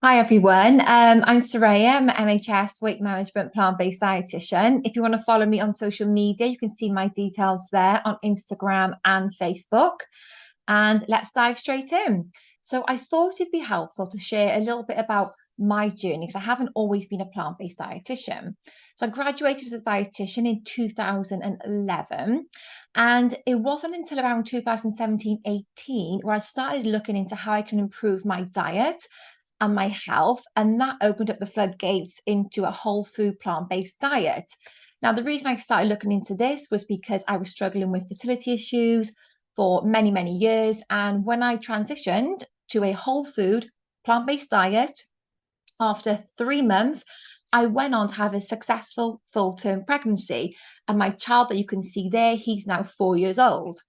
Hi everyone, I'm Soraya. I'm an NHS weight management plant-based dietitian. If you want to follow me on social media, you can see my details there on Instagram and Facebook. And let's dive straight in. So I thought it'd be helpful to share a little bit about my journey because I haven't always been a plant-based dietitian. So I graduated as a dietitian in 2011, and it wasn't until around 2017-18 where I started looking into how I can improve my diet and my health. And that opened up the floodgates into a whole food plant based diet. Now, the reason I started looking into this was because I was struggling with fertility issues for many, many years. And when I transitioned to a whole food plant based diet, after 3 months, I went on to have a successful full term pregnancy. And my child that you can see there, he's now 4 years old.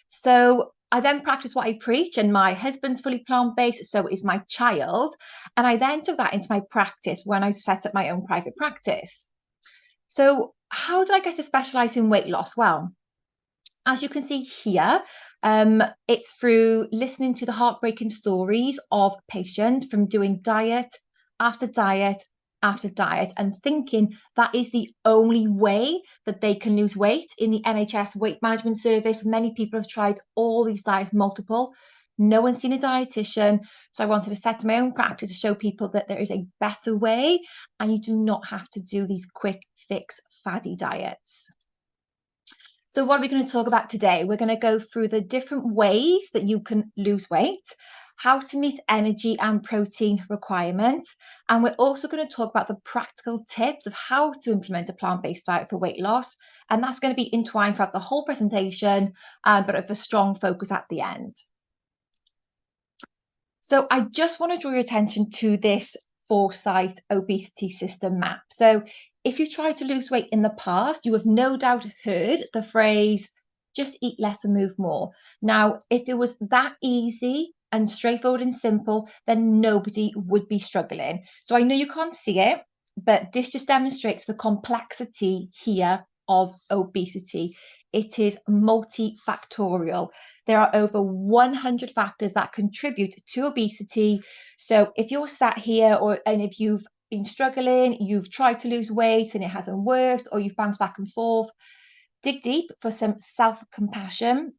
So I then practice what I preach, and my husband's fully plant based, so is my child. And I then took that into my practice when I set up my own private practice. So, how did I get to specialize in weight loss? Well, as you can see here, it's through listening to the heartbreaking stories of patients from doing diet after diet after diet and thinking that is the only way that they can lose weight. In the NHS weight management service, many people have tried all these diets, multiple. No one's seen a dietitian. So I wanted to set my own practice to show people that there is a better way and you do not have to do these quick fix faddy diets. So, what are we going to talk about today? We're going to go through the different ways that you can lose weight, how to meet energy and protein requirements, and we're also going to talk about the practical tips of how to implement a plant based diet for weight loss. And that's going to be entwined throughout the whole presentation, but with a strong focus at the end. So I just want to draw your attention to this foresight obesity system map. So if you tried to lose weight in the past, you have no doubt heard the phrase, just eat less and move more. Now, if it was that easy and straightforward and simple, then nobody would be struggling. So I know you can't see it, but this just demonstrates the complexity here of obesity. It is multifactorial. There are over 100 factors that contribute to obesity. So if you're sat here and if you've been struggling, you've tried to lose weight and it hasn't worked, or you've bounced back and forth, dig deep for some self-compassion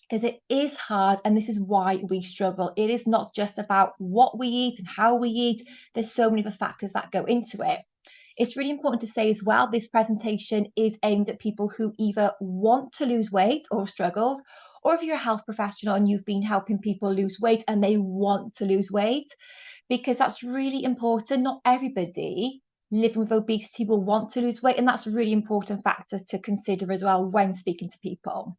because it is hard and this is why we struggle. It is not just about what we eat and how we eat. There's so many other factors that go into it. It's really important to say as well, this presentation is aimed at people who either want to lose weight or struggled, or if you're a health professional and you've been helping people lose weight and they want to lose weight, because that's really important. Not everybody living with obesity will want to lose weight, and that's a really important factor to consider as well when speaking to people.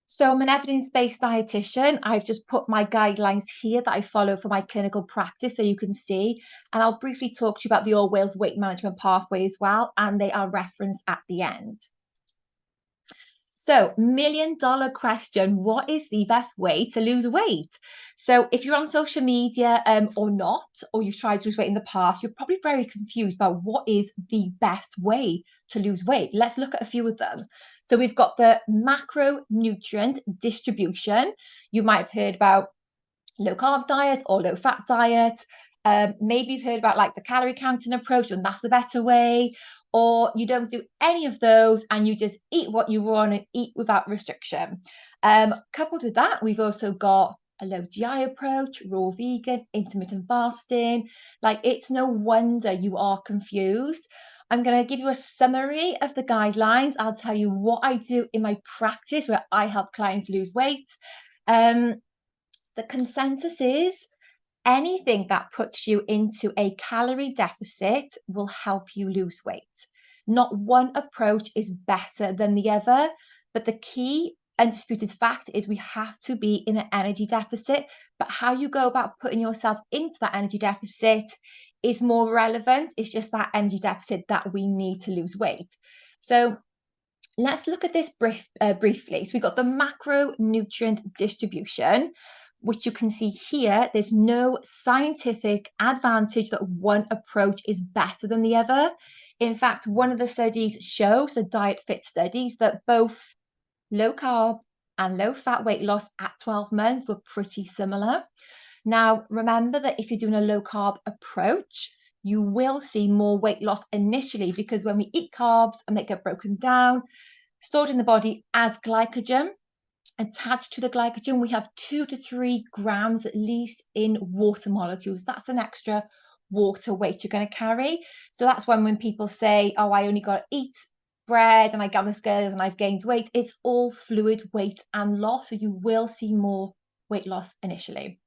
So I'm an evidence-based dietitian. I've just put my guidelines here that I follow for my clinical practice so you can see. And I'll briefly talk to you about the All Wales weight management pathway as well, and they are referenced at the end. So, $1 million question, what is the best way to lose weight? So, if you're on social media or not, or you've tried to lose weight in the past, you're probably very confused about what is the best way to lose weight. Let's look at a few of them. So, we've got the macronutrient distribution. You might have heard about low carb diet or low fat diet. Maybe you've heard about like the calorie counting approach, and that's the better way. Or you don't do any of those and you just eat what you want and eat without restriction. Coupled with that, we've also got a low GI approach, raw vegan, intermittent fasting. Like, it's no wonder you are confused. I'm going to give you a summary of the guidelines. I'll tell you what I do in my practice where I help clients lose weight. The consensus is anything that puts you into a calorie deficit will help you lose weight. Not one approach is better than the other, but the key undisputed fact is we have to be in an energy deficit, but how you go about putting yourself into that energy deficit is more relevant. It's just that energy deficit that we need to lose weight. So let's look at this briefly. So we've got the macronutrient distribution, which you can see here. There's no scientific advantage that one approach is better than the other. In fact, one of the studies shows, the Diet Fit studies, that both low carb and low fat weight loss at 12 months were pretty similar. Now, remember that if you're doing a low carb approach, you will see more weight loss initially, because when we eat carbs and they get broken down, stored in the body as glycogen, attached to the glycogen, we have 2 to 3 grams at least in water molecules. That's an extra water weight you're going to carry. So that's when people say, oh, I only got to eat bread and I got on the scales and I've gained weight. It's all fluid weight and loss. So you will see more weight loss initially.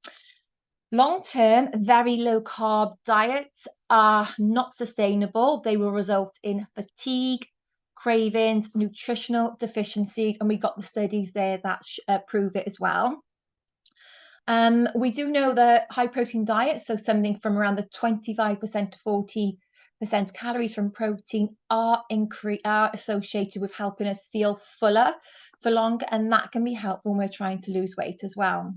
Long-term, very low carb diets are not sustainable. They will result in fatigue, cravings, nutritional deficiencies, and we've got the studies there that prove it as well. We do know that high protein diets, so something from around the 25% to 40% calories from protein, are associated with helping us feel fuller for longer, and that can be helpful when we're trying to lose weight as well.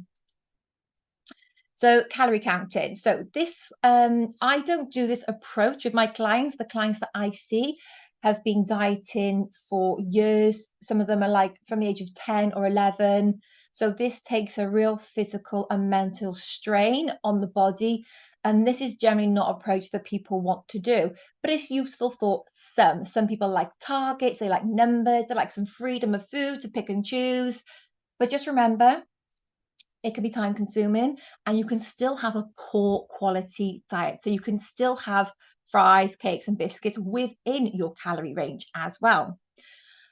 So calorie counting. So this, I don't do this approach with my clients. The clients that I see have been dieting for years. Some of them are like from the age of 10 or 11. So this takes a real physical and mental strain on the body. And this is generally not an approach that people want to do, but it's useful for some. Some people like targets, they like numbers, they like some freedom of food to pick and choose. But just remember, it can be time consuming and you can still have a poor quality diet. So you can still have fries, cakes, and biscuits within your calorie range as well.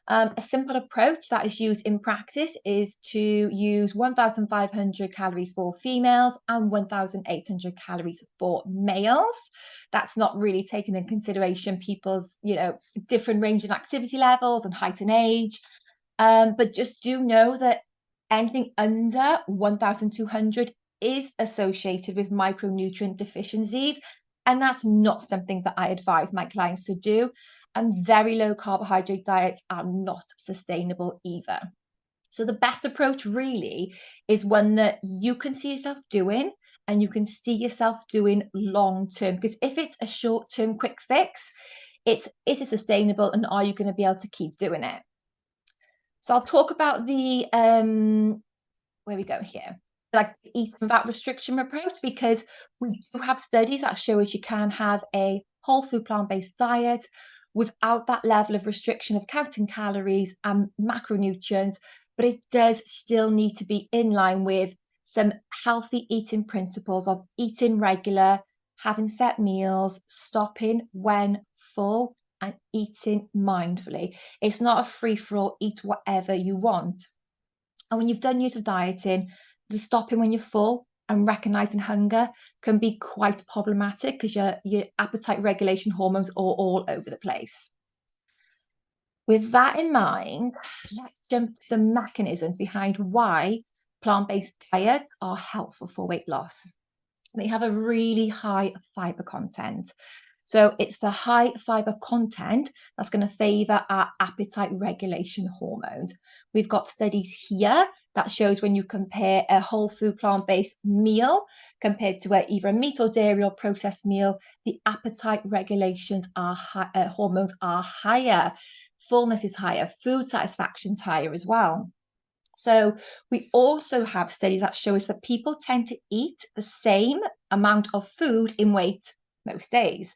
A simple approach that is used in practice is to use 1,500 calories for females and 1,800 calories for males. That's not really taking into consideration people's, different range in activity levels and height and age. But just do know that anything under 1,200 is associated with micronutrient deficiencies, and that's not something that I advise my clients to do. And very low carbohydrate diets are not sustainable either. So the best approach really is one that you can see yourself doing and you can see yourself doing long term. Because if it's a short term quick fix, is it sustainable, and are you going to be able to keep doing it? So I'll talk about the where we go here, like the eat and fat restriction approach, because we do have studies that show us you can have a whole food plant-based diet without that level of restriction of counting calories and macronutrients, but it does still need to be in line with some healthy eating principles of eating regular, having set meals, stopping when full, and eating mindfully. It's not a free-for-all, eat whatever you want. And when you've done years of dieting, the stopping when you're full and recognizing hunger can be quite problematic because your appetite regulation hormones are all over the place. With that in mind, let's jump to the mechanism behind why plant-based diets are helpful for weight loss. They have a really high fiber content. So it's the high fiber content that's going to favor our appetite regulation hormones. We've got studies here that shows when you compare a whole food plant-based meal compared to either a meat or dairy or processed meal, the appetite regulations are hormones are higher. Fullness is higher. Food satisfaction is higher as well. So we also have studies that show us that people tend to eat the same amount of food in weight most days.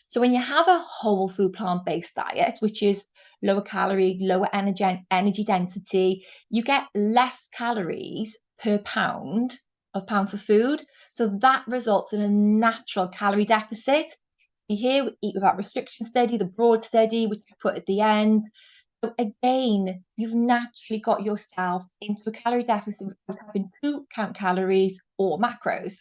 So when you have a whole food plant-based diet, which is lower calorie, lower energy density, you get less calories per pound for food. So that results in a natural calorie deficit. Here we eat without restriction study, the broad study, which I put at the end. So again, you've naturally got yourself into a calorie deficit without having to count calories or macros.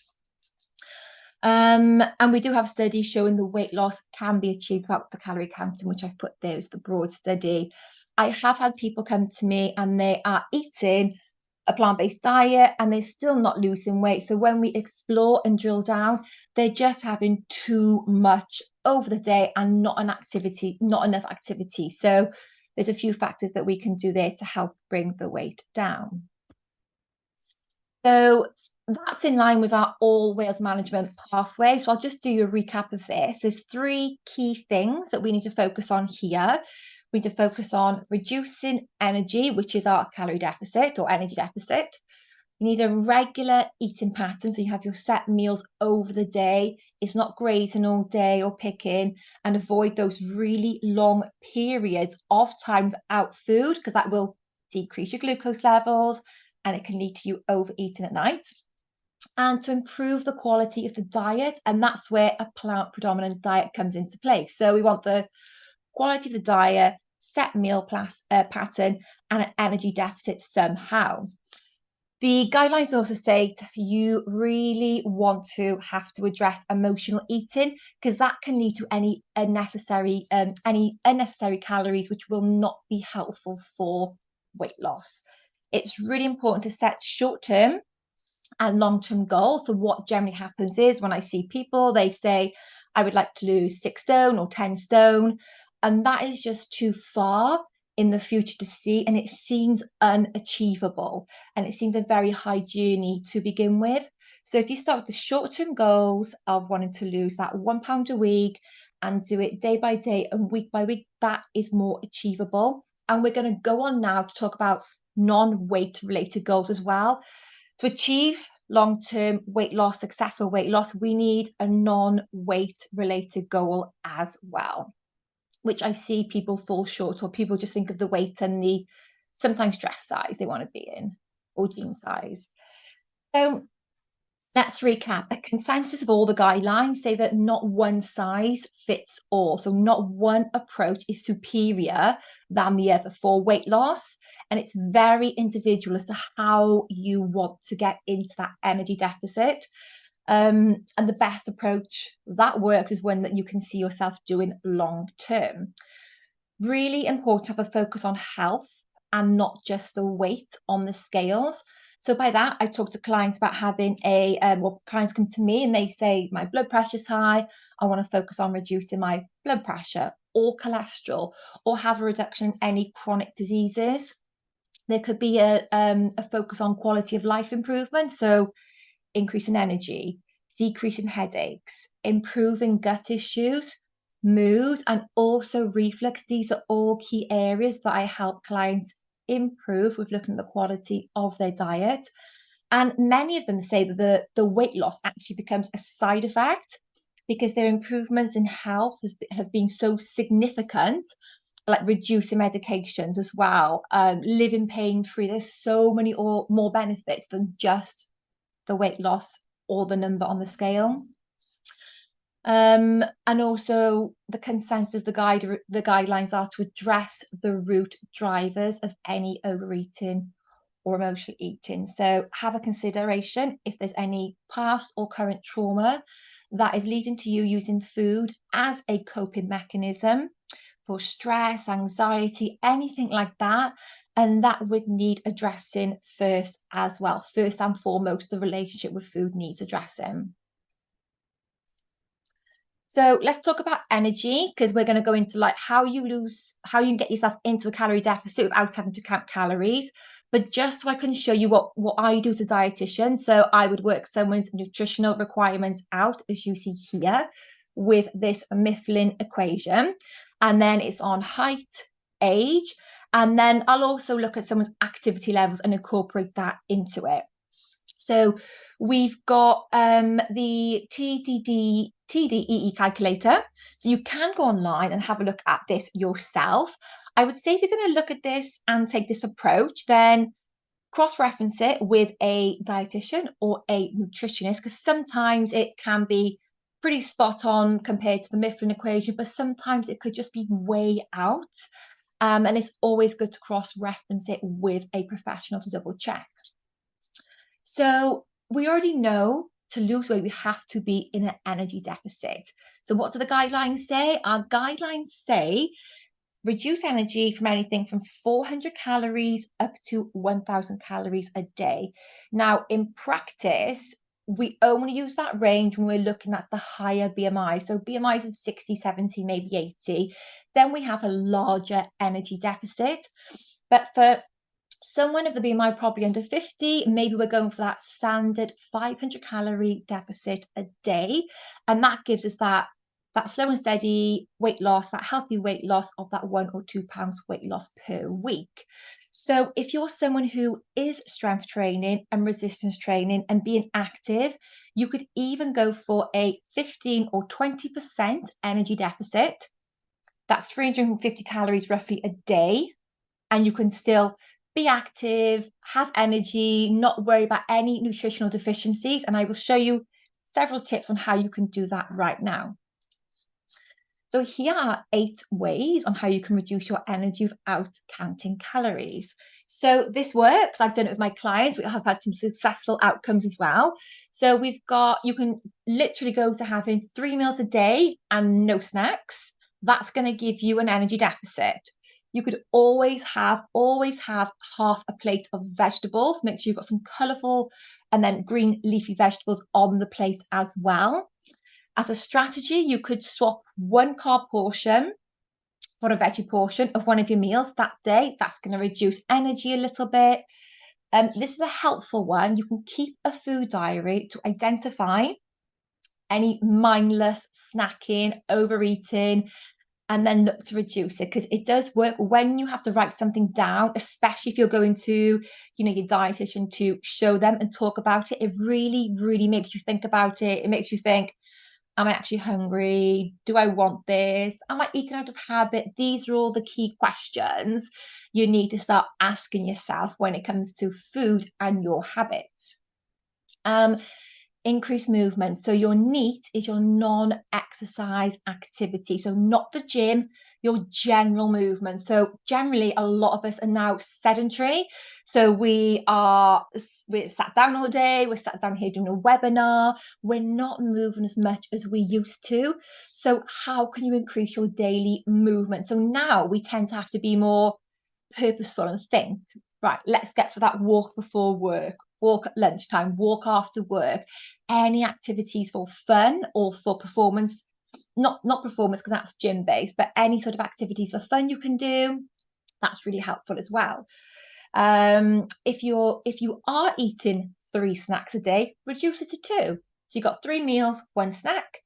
And we do have studies showing the weight loss can be achieved without the calorie counting, which I put there as the broad study. I have had people come to me and they are eating a plant-based diet and they're still not losing weight. So when we explore and drill down, they're just having too much over the day and not enough activity. So there's a few factors that we can do there to help bring the weight down. So that's in line with our all Wales management pathway. So I'll just do a recap of this. There's 3 key things that we need to focus on here. We need to focus on reducing energy, which is our calorie deficit or energy deficit. You need a regular eating pattern, so you have your set meals over the day. It's not grazing all day or picking, and avoid those really long periods of time without food, because that will decrease your glucose levels and it can lead to you overeating at night. And to improve the quality of the diet, and that's where a plant predominant diet comes into play. So we want the quality of the diet, set meal pattern, and an energy deficit somehow. The guidelines also say that you really want to have to address emotional eating, because that can lead to any unnecessary calories, which will not be helpful for weight loss. It's really important to set short-term and long-term goals. So what generally happens is, when I see people, they say, I would like to lose 6 stone or 10 stone, and that is just too far in the future to see, and it seems unachievable, and it seems a very high journey to begin with. So if you start with the short-term goals of wanting to lose that £1 a week and do it day by day and week by week, that is more achievable. And we're going to go on now to talk about non-weight related goals as well. To achieve long-term weight loss, successful weight loss, we need a non-weight related goal as well, which I see people fall short, or people just think of the weight and the sometimes dress size they want to be in, or jean size. So let's recap. A consensus of all the guidelines say that not one size fits all. So not one approach is superior than the other for weight loss. And it's very individual as to how you want to get into that energy deficit. And the best approach that works is one that you can see yourself doing long term. Really important to have a focus on health and not just the weight on the scales. So by that, I talk to clients about having clients come to me and they say, my blood pressure's high. I want to focus on reducing my blood pressure or cholesterol, or have a reduction in any chronic diseases. There could be a focus on quality of life improvement. So increasing energy, decreasing headaches, improving gut issues, mood, and also reflux. These are all key areas that I help clients improve with looking at the quality of their diet. And many of them say that the weight loss actually becomes a side effect, because their improvements in health have been so significant, like reducing medications as well, living pain-free. There's so many more benefits than just the weight loss or the number on the scale. And also the consensus of the guidelines are to address the root drivers of any overeating or emotional eating. So have a consideration if there's any past or current trauma that is leading to you using food as a coping mechanism for stress, anxiety, anything like that. And that would need addressing first as well. First and foremost, the relationship with food needs addressing. So let's talk about energy, because we're going to go into like how you can get yourself into a calorie deficit without having to count calories. But just so I can show you what I do as a dietitian. So I would work someone's nutritional requirements out, as you see here, with this Mifflin equation. And then it's on height, age, and then I'll also look at someone's activity levels and incorporate that into it. So we've got the TDEE calculator. So you can go online and have a look at this yourself. I would say if you're going to look at this and take this approach, then cross-reference it with a dietitian or a nutritionist, because sometimes it can be pretty spot on compared to the Mifflin equation, but sometimes it could just be way out. And it's always good to cross-reference it with a professional to double check. So we already know to lose weight, we have to be in an energy deficit. So what do the guidelines say? Our guidelines say reduce energy from anything from 400 calories up to 1,000 calories a day. Now, in practice, we only use that range when we're looking at the higher BMI. So BMIs of 60, 70, maybe 80. Then we have a larger energy deficit. But for someone of the BMI probably under 50, maybe we're going for that standard 500 calorie deficit a day. And that gives us that slow and steady weight loss, that healthy weight loss of that 1 or 2 pounds weight loss per week. So if you're someone who is strength training and resistance training and being active, you could even go for a 15 or 20% energy deficit. That's 350 calories roughly a day. And you can still be active, have energy, not worry about any nutritional deficiencies. And I will show you several tips on how you can do that right now. So here are 8 ways on how you can reduce your energy without counting calories. So this works. I've done it with my clients. We have had some successful outcomes as well. So you can literally go to having 3 meals a day and no snacks. That's going to give you an energy deficit. You could always have half a plate of vegetables. Make sure you've got some colourful and then green leafy vegetables on the plate as well. As a strategy, you could swap one carb portion for a veggie portion of one of your meals that day. That's going to reduce energy a little bit. This is a helpful one. You can keep a food diary to identify any mindless snacking, overeating, and then look to reduce it, because it does work when you have to write something down, especially if you're going to, your dietitian to show them and talk about it. It really, really makes you think about it. It makes you think, am I actually hungry? Do I want this? Am I eating out of habit? These are all the key questions you need to start asking yourself when it comes to food and your habits. Increase movement. So your NEAT is your non-exercise activity. So not the gym, your general movement. So generally, a lot of us are now sedentary. So we're sat down all day. We're sat down here doing a webinar. We're not moving as much as we used to. So how can you increase your daily movement? So now we tend to have to be more purposeful and think, right, let's get for that walk before work, walk at lunchtime, walk after work, any activities for fun or for performance, not performance because that's gym based, but any sort of activities for fun you can do. That's really helpful as well. If you are eating 3 snacks a day, reduce it to 2. So you've got 3 meals, 1 snack,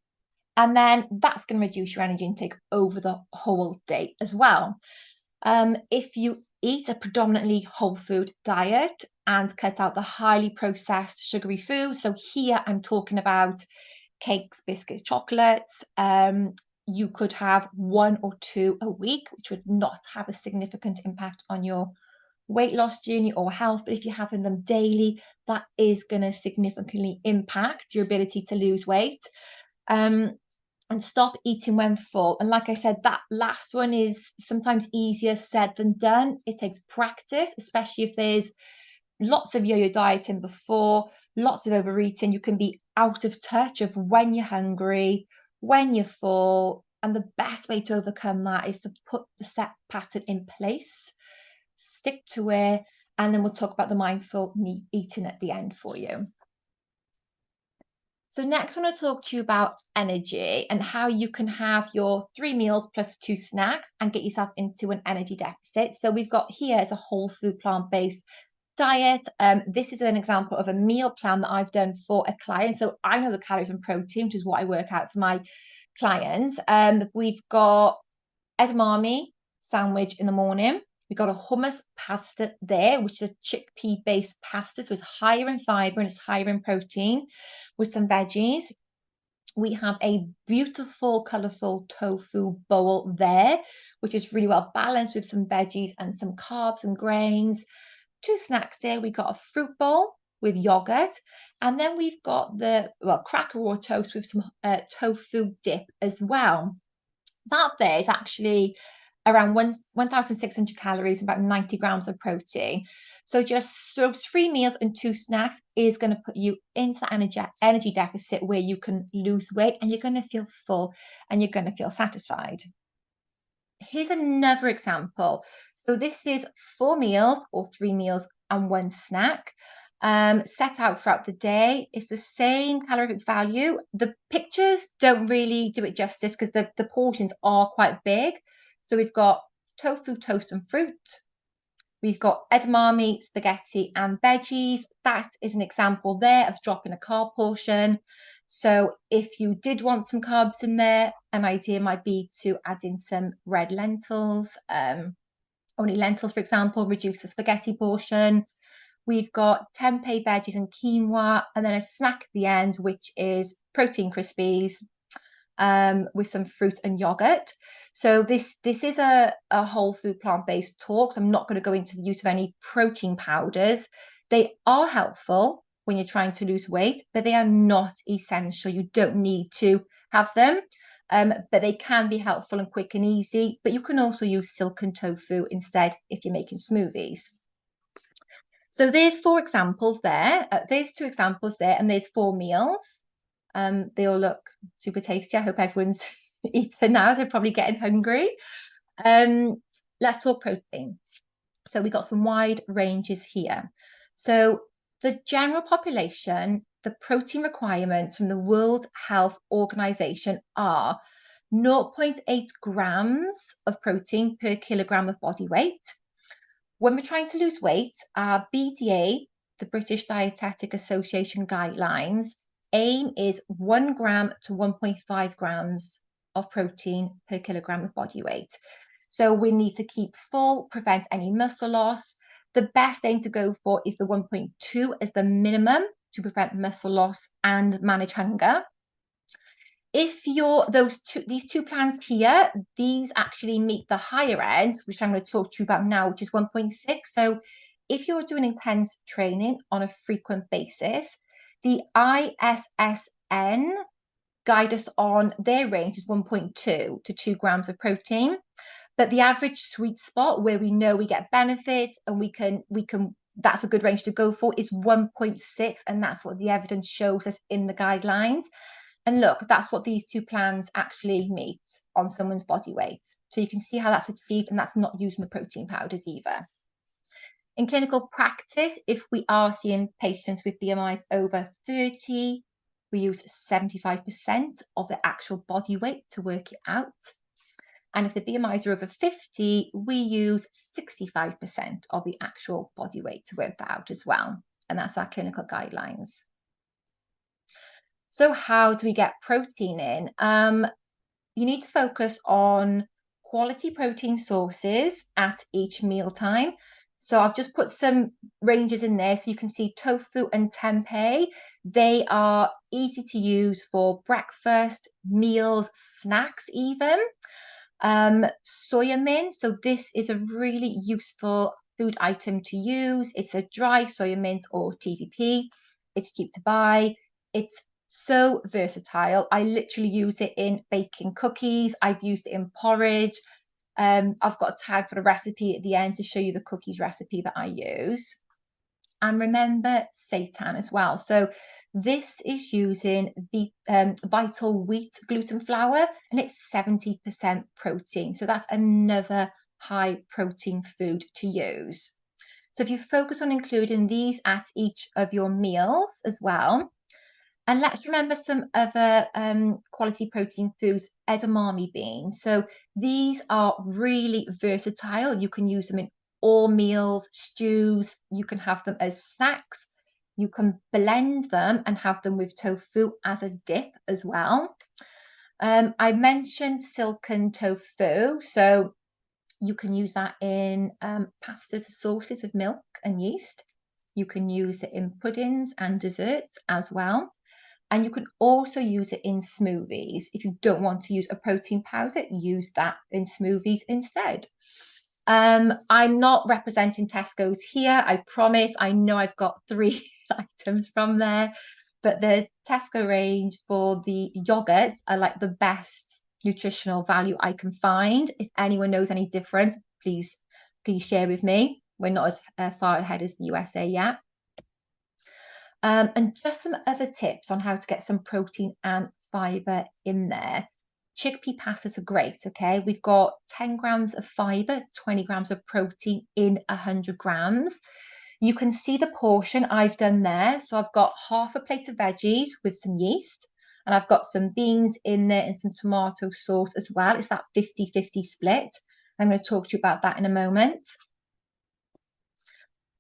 and then that's going to reduce your energy intake over the whole day as well. If you eat a predominantly whole food diet and cut out the highly processed sugary food, so here I'm talking about cakes, biscuits, chocolates, you could have 1 or 2 a week, which would not have a significant impact on your weight loss journey or health. But if you're having them daily, that is going to significantly impact your ability to lose weight. And stop eating when full. And like I said, that last one is sometimes easier said than done. It takes practice, especially if there's lots of yo-yo dieting before, lots of overeating. You can be out of touch of when you're hungry, when you're full. And the best way to overcome that is to put the set pattern in place, stick to it, and then we'll talk about the mindful eating at the end for you. So next, I want to talk to you about energy and how you can have your 3 meals plus 2 snacks and get yourself into an energy deficit. So we've got here is a whole food plant-based diet. This is an example of a meal plan that I've done for a client. So I know the calories and protein, which is what I work out for my clients. We've got edamame sandwich in the morning. We've got a hummus pasta there, which is a chickpea-based pasta. So it's higher in fiber and it's higher in protein with some veggies. We have a beautiful, colourful tofu bowl there, which is really well balanced with some veggies and some carbs and grains. 2 snacks there. We got a fruit bowl with yogurt. And then we've got the cracker or toast with some tofu dip as well. That there is actually around 1,600 calories, about 90 grams of protein. So just those 3 meals and 2 snacks is going to put you into that energy deficit where you can lose weight and you're going to feel full and you're going to feel satisfied. Here's another example. So this is 4 meals or 3 meals and 1 snack. Set out throughout the day. It's the same calorific value. The pictures don't really do it justice because the portions are quite big. So we've got tofu, toast and fruit. We've got edamame, spaghetti and veggies. That is an example there of dropping a carb portion. So if you did want some carbs in there, an idea might be to add in some red lentils, only lentils, for example, reduce the spaghetti portion. We've got tempeh, veggies, and quinoa, and then a snack at the end, which is protein crispies with some fruit and yogurt. So this is a whole food plant-based talk. So I'm not going to go into the use of any protein powders. They are helpful when you're trying to lose weight, but they are not essential. You don't need to have them. But they can be helpful and quick and easy. But you can also use silken tofu instead if you're making smoothies. So there's 4 examples there. There's 2 examples there, and there's 4 meals. They all look super tasty. I hope everyone's eaten now. They're probably getting hungry. Let's talk protein. So we got some wide ranges here. So the general population, the protein requirements from the World Health Organization are 0.8 grams of protein per kilogram of body weight. When we're trying to lose weight, our BDA, the British Dietetic Association guidelines, aim is 1 gram to 1.5 grams of protein per kilogram of body weight. So we need to keep full, prevent any muscle loss. The best aim to go for is the 1.2 as the minimum to prevent muscle loss and manage hunger. If you're these 2 plans here, these actually meet the higher end, which I'm going to talk to you about now, which is 1.6. So if you're doing intense training on a frequent basis, the ISSN guide us on their range is 1.2 to 2 grams of protein. But the average sweet spot where we know we get benefits and we can that's a good range to go for is 1.6, and that's what the evidence shows us in the guidelines. And look, that's what these 2 plans actually meet on someone's body weight. So you can see how that's achieved, and that's not using the protein powders either. In clinical practice, if we are seeing patients with BMIs over 30, we use 75% of the actual body weight to work it out. And if the BMIs are over 50, we use 65% of the actual body weight to work that out as well. And that's our clinical guidelines. So how do we get protein in? You need to focus on quality protein sources at each mealtime. So I've just put some ranges in there so you can see tofu and tempeh. They are easy to use for breakfast, meals, snacks even. Soya mint. So this is a really useful food item to use. It's a dry soya mint or TVP. It's cheap to buy. It's so versatile. I literally use it in baking cookies. I've used it in porridge. I've got a tag for the recipe at the end to show you the cookies recipe that I use. And remember seitan as well. So this is using the vital wheat gluten flour, and it's 70% protein. So that's another high protein food to use. So if you focus on including these at each of your meals as well. And let's remember some other quality protein foods, edamame beans. So these are really versatile. You can use them in all meals, stews. You can have them as snacks. You can blend them and have them with tofu as a dip as well. I mentioned silken tofu. So you can use that in pastas, sauces with milk and yeast. You can use it in puddings and desserts as well. And you can also use it in smoothies. If you don't want to use a protein powder, use that in smoothies instead. I'm not representing Tesco's here, I promise. I know I've got 3 items from there, but the Tesco range for the yogurts are like the best nutritional value I can find. If anyone knows any different, please share with me. We're not as far ahead as the USA yet. And just some other tips on how to get some protein and fiber in there. Chickpea pastas are great, okay? We've got 10 grams of fiber, 20 grams of protein in 100 grams. You can see the portion I've done there. So I've got half a plate of veggies with some yeast, and I've got some beans in there and some tomato sauce as well. It's that 50-50 split. I'm going to talk to you about that in a moment.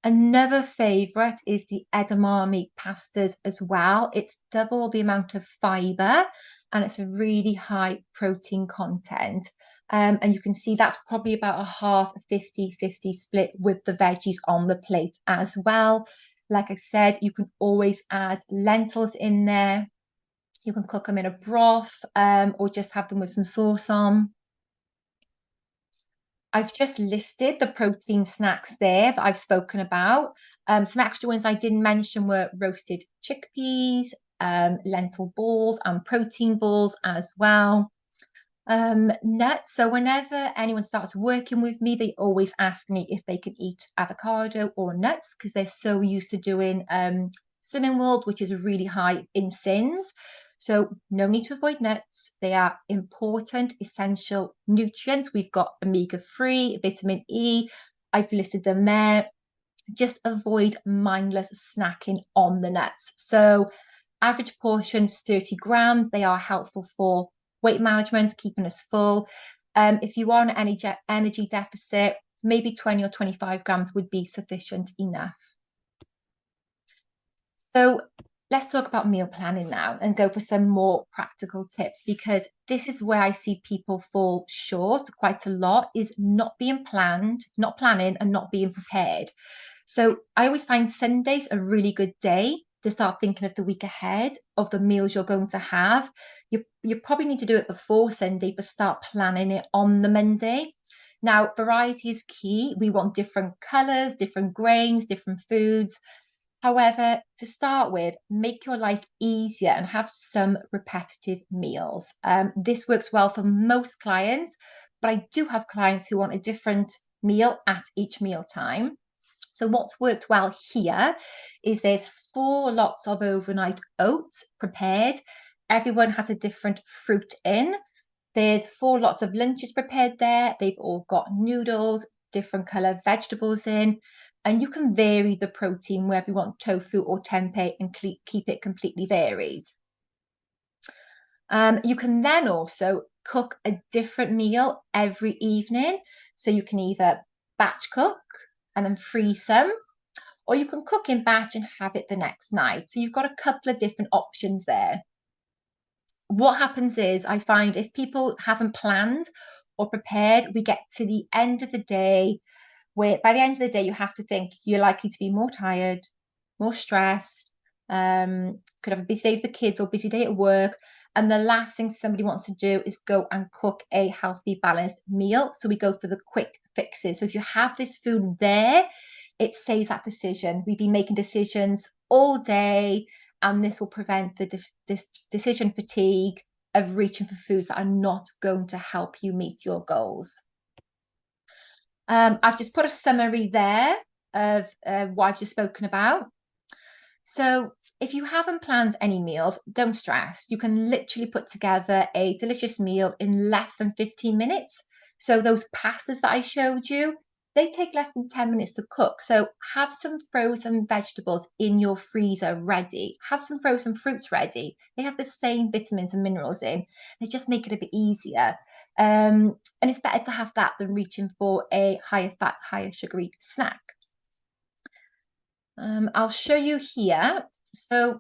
Another favorite is the edamame pastas as well. It's double the amount of fiber and it's a really high protein content. And you can see that's probably about a half, a 50-50 split with the veggies on the plate as well. Like I said, you can always add lentils in there. You can cook them in a broth or just have them with some sauce on. I've just listed the protein snacks there that I've spoken about. Some extra ones I didn't mention were roasted chickpeas, lentil balls, and protein balls as well. Nuts. So whenever anyone starts working with me, they always ask me if they can eat avocado or nuts because they're so used to doing cinnamon world, which is really high in sins. So no need to avoid nuts. They are important, essential nutrients. We've got omega-3, vitamin E. I've listed them there. Just avoid mindless snacking on the nuts. So average portions, 30 grams. They are helpful for weight management, keeping us full. If you are on an energy deficit, maybe 20 or 25 grams would be sufficient enough. So let's talk about meal planning now and go for some more practical tips, because this is where I see people fall short quite a lot, is not being planned, not planning and not being prepared. So I always find Sundays a really good day to start thinking of the week ahead of the meals you're going to have. You probably need to do it before Sunday, but start planning it on the Monday. Now, variety is key. We want different colors, different grains, different foods. However, to start with, make your life easier and have some repetitive meals. This works well for most clients, but I do have clients who want a different meal at each meal time. So what's worked well here is there's 4 lots of overnight oats prepared. Everyone has a different fruit in. There's 4 lots of lunches prepared there. They've all got noodles, different color vegetables in, and you can vary the protein whether you want tofu or tempeh and keep it completely varied. You can then also cook a different meal every evening. So you can either batch cook and then freeze some, or you can cook in batch and have it the next night. So you've got a couple of different options there. What happens is I find if people haven't planned or prepared, we get to the end of the day where by the end of the day, you have to think you're likely to be more tired, more stressed, could have a busy day with the kids or busy day at work. And the last thing somebody wants to do is go and cook a healthy, balanced meal. So we go for the quick fixes. So if you have this food there, it saves that decision. We've been making decisions all day, and this will prevent this decision fatigue of reaching for foods that are not going to help you meet your goals. I've just put a summary there of what I've just spoken about. So if you haven't planned any meals, don't stress. You can literally put together a delicious meal in less than 15 minutes. So those pastas that I showed you, they take less than 10 minutes to cook. So have some frozen vegetables in your freezer ready. Have some frozen fruits ready. They have the same vitamins and minerals in. They just make it a bit easier. And it's better to have that than reaching for a higher fat, higher sugary snack. I'll show you here. So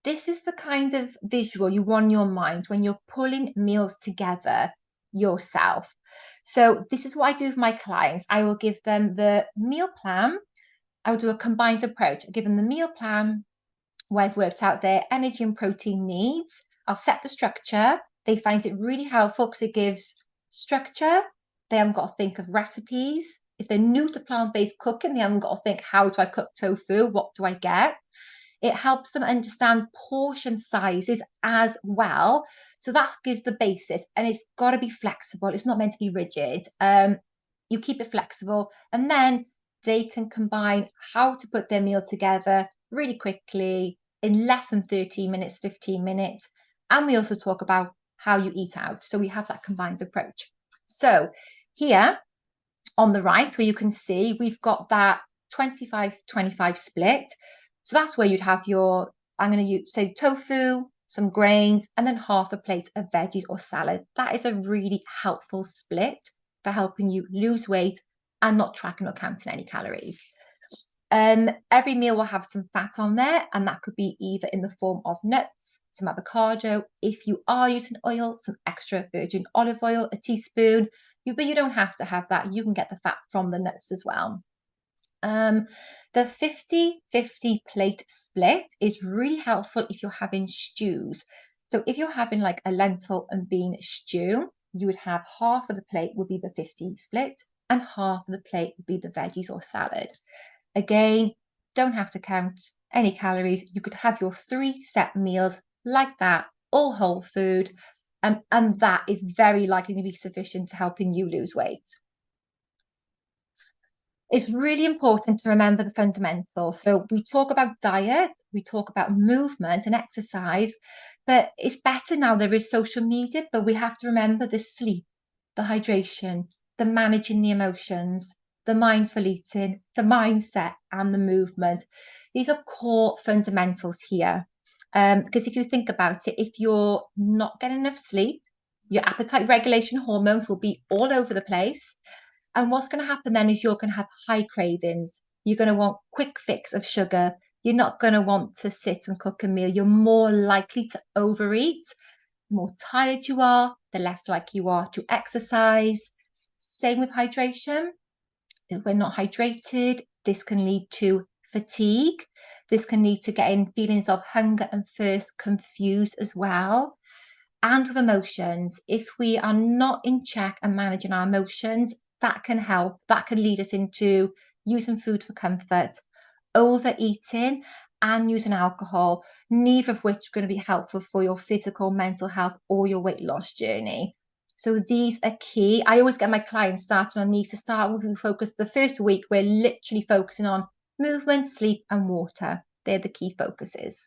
this is the kind of visual you want in your mind when you're pulling meals together yourself. So this is what I do with my clients. I will give them the meal plan. I will do a combined approach. I'll give them the meal plan where I've worked out their energy and protein needs. I'll set the structure. They find it really helpful because it gives structure. They haven't got to think of recipes. If they're new to plant-based cooking, they haven't got to think, how do I cook tofu? What do I get? It helps them understand portion sizes as well. So that gives the basis, and it's got to be flexible. It's not meant to be rigid. You keep it flexible, and then they can combine how to put their meal together really quickly in less than 30 minutes, 15 minutes. And we also talk about how you eat out. So we have that combined approach. So here on the right, where you can see we've got that 25-25 split. So that's where you'd have your, I'm going to use, say, tofu, some grains, and then half a plate of veggies or salad. That is a really helpful split for helping you lose weight and not tracking or counting any calories. Every meal will have some fat on there, and that could be either in the form of nuts, some avocado. If you are using oil, some extra virgin olive oil, a teaspoon, But you don't have to have that. You can get the fat from the nuts as well. Um, the 50-50 plate split is really helpful if you're having stews. So if you're having like a lentil and bean stew, you would have half of the plate would be the 50 split and half of the plate would be the veggies or salad. Again, don't have to count any calories. You could have your 3 set meals like that, all whole food, and that is very likely to be sufficient to helping you lose weight. It's really important to remember the fundamentals. So we talk about diet, we talk about movement and exercise, but it's better now there is social media, but we have to remember the sleep, the hydration, the managing the emotions, the mindful eating, the mindset, and the movement. These are core fundamentals here. Because if you think about it, if you're not getting enough sleep, your appetite regulation hormones will be all over the place. And what's going to happen then is you're going to have high cravings. You're going to want quick fix of sugar. You're not going to want to sit and cook a meal. You're more likely to overeat. The more tired you are, the less likely you are to exercise. Same with hydration. If we're not hydrated, this can lead to fatigue. This can lead to getting feelings of hunger and thirst confused as well. And with emotions, if we are not in check and managing our emotions, that can help. That can lead us into using food for comfort, overeating, and using alcohol, neither of which are going to be helpful for your physical, mental health, or your weight loss journey. So these are key. I always get my clients starting on these to start with. We focus the first week, we're literally focusing on movement, sleep, and water. They're the key focuses.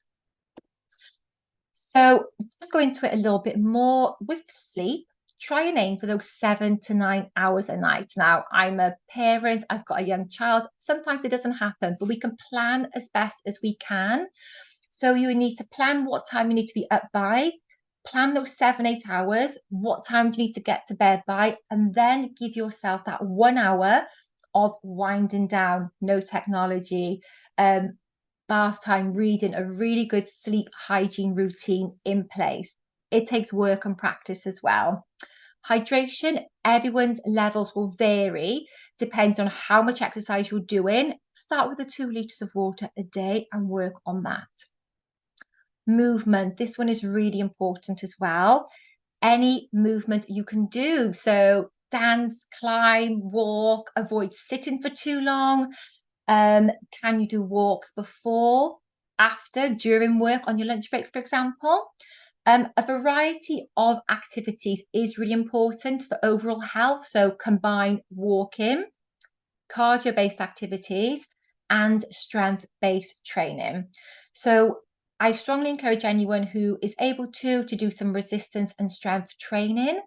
So just go into it a little bit more with sleep. Try and aim for those 7 to 9 hours a night. Now, I'm a parent, I've got a young child. Sometimes it doesn't happen, but we can plan as best as we can. So you need to plan what time you need to be up by, plan those 7, 8 hours, what time do you need to get to bed by, and then give yourself that 1 hour of winding down, no technology, bath time, reading, a really good sleep hygiene routine in place. It takes work and practice as well. Hydration, everyone's levels will vary depending on how much exercise you're doing. Start with the 2 liters of water a day and work on that. Movement, this one is really important as well. Any movement you can do. So dance, climb, walk, avoid sitting for too long. Can you do walks before, after, during work, on your lunch break, for example? A variety of activities is really important for overall health. So combine walking, cardio-based activities, and strength-based training. So I strongly encourage anyone who is able to do some resistance and strength training.